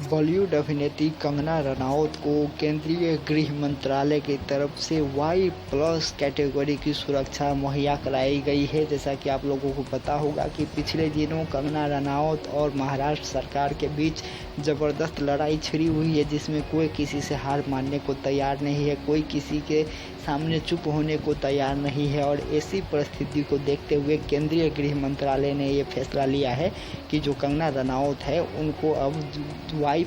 बॉलीवुड अभिनेत्री कंगना रनौत को केंद्रीय गृह मंत्रालय की तरफ से Y+ कैटेगरी की सुरक्षा मुहैया कराई गई है। जैसा कि आप लोगों को पता होगा कि पिछले दिनों कंगना रनौत और महाराष्ट्र सरकार के बीच ज़बरदस्त लड़ाई छिड़ी हुई है, जिसमें कोई किसी से हार मानने को तैयार नहीं है, कोई किसी के सामने चुप होने को तैयार नहीं है। और ऐसी परिस्थिति को देखते हुए केंद्रीय गृह मंत्रालय ने ये फैसला लिया है कि जो कंगना रनौत है उनको अब Y+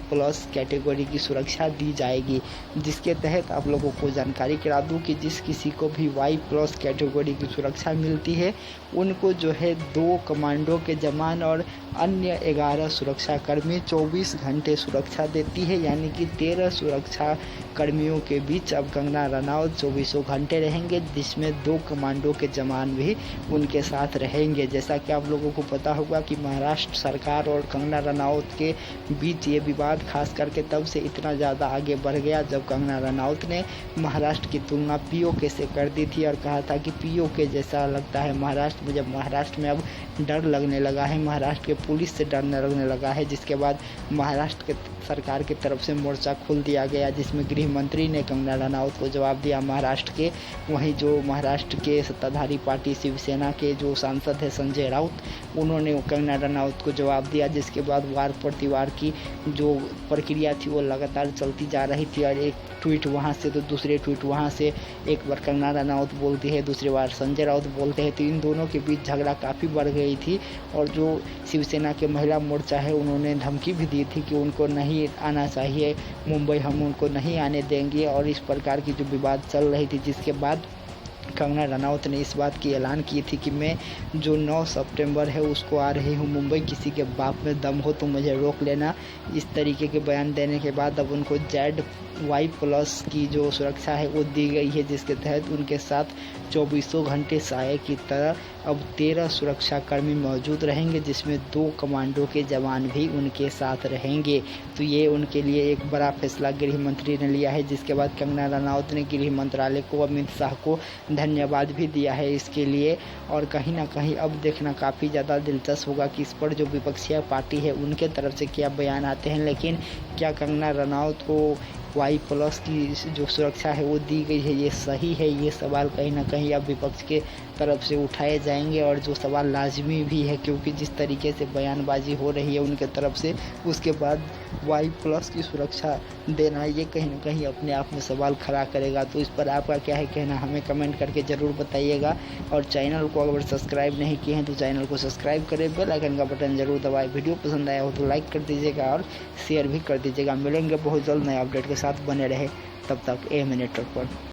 कैटेगरी की सुरक्षा दी जाएगी, जिसके तहत आप लोगों को जानकारी करा दूं कि जिस किसी को भी Y+ कैटेगरी की सुरक्षा मिलती है उनको जो है 2 कमांडो के जवान और अन्य 11 सुरक्षा कर्मी 24 घंटे सुरक्षा देती है, यानी कि 13 सुरक्षा कर्मियों के बीच अब कंगना रनौत 24 घंटे रहेंगे, जिसमें 2 कमांडो के जवान भी उनके साथ रहेंगे। जैसा कि आप लोगों को पता होगा कि महाराष्ट्र सरकार और कंगना रनौत के बीच ये विवाद खास करके तब से इतना ज़्यादा आगे बढ़ गया जब कंगना रनौत ने महाराष्ट्र की तुलना POK से कर दी थी और कहा था कि POK जैसा लगता है महाराष्ट्र में। जब महाराष्ट्र में अब डर लगने लगा है, महाराष्ट्र के पुलिस से डरने लगने लगा है, जिसके बाद महाराष्ट्र के सरकार की तरफ से मोर्चा खोल दिया गया, जिसमें गृह मंत्री ने कंगना रनौत को जवाब दिया महाराष्ट्र के। वहीं जो महाराष्ट्र के सत्ताधारी पार्टी शिवसेना के जो सांसद है संजय राउत, उन्होंने कंगना रनौत को जवाब दिया, जिसके बाद वार प्रतिवार की जो प्रक्रिया थी वो लगातार चलती जा रही थी। और एक ट्वीट वहाँ से तो दूसरे ट्वीट वहाँ से, एक बार कंगना रनौत बोलती है, दूसरी बार संजय राउत बोलते हैं, तो इन दोनों के बीच झगड़ा काफ़ी बढ़ गई थी। और जो शिवसेना के महिला मोर्चा है उन्होंने धमकी भी दी थी कि उनको नहीं आना चाहिए मुंबई, हम उनको नहीं आने देंगे। और इस प्रकार की जो विवाद चल रही थी, जिसके बाद कंगना रनौत ने इस बात की ऐलान की थी कि मैं जो 9 सितंबर है उसको आ रही हूँ मुंबई, किसी के बाप में दम हो तो मुझे रोक लेना। इस तरीके के बयान देने के बाद अब उनको Y+ की जो सुरक्षा है वो दी गई है, जिसके तहत उनके साथ 24 घंटे साये की तरह अब 13 सुरक्षा कर्मी मौजूद रहेंगे, जिसमें 2 कमांडो के जवान भी उनके साथ रहेंगे। तो ये उनके लिए एक बड़ा फैसला गृह मंत्री ने लिया है, जिसके बाद कंगना रनौत ने गृह मंत्रालय को, अमित शाह को धन्यवाद भी दिया है इसके लिए। और कहीं ना कहीं अब देखना काफ़ी ज़्यादा दिलचस्प होगा कि इस पर जो विपक्षी पार्टी है उनके तरफ से क्या बयान आते हैं। लेकिन क्या कंगना रनौत को Y+ की जो सुरक्षा है वो दी गई है, ये सही है? ये सवाल कहीं ना कहीं अब विपक्ष के तरफ से उठाए जाएंगे, और जो सवाल लाजमी भी है, क्योंकि जिस तरीके से बयानबाजी हो रही है उनके तरफ से, उसके बाद Y+ की सुरक्षा देना ये कहीं ना कहीं अपने आप में सवाल खड़ा करेगा। तो इस पर आपका क्या है कहना, हमें कमेंट करके ज़रूर बताइएगा। और चैनल को अगर सब्सक्राइब नहीं किए हैं तो चैनल को सब्सक्राइब करें, बेल आइकन का बटन जरूर दबाएं। वीडियो पसंद आया हो तो लाइक कर दीजिएगा और शेयर भी कर दीजिएगा। मिलेंगे बहुत जल्द नए अपडेट के साथ, बने रहे तब तक A मिनट पर।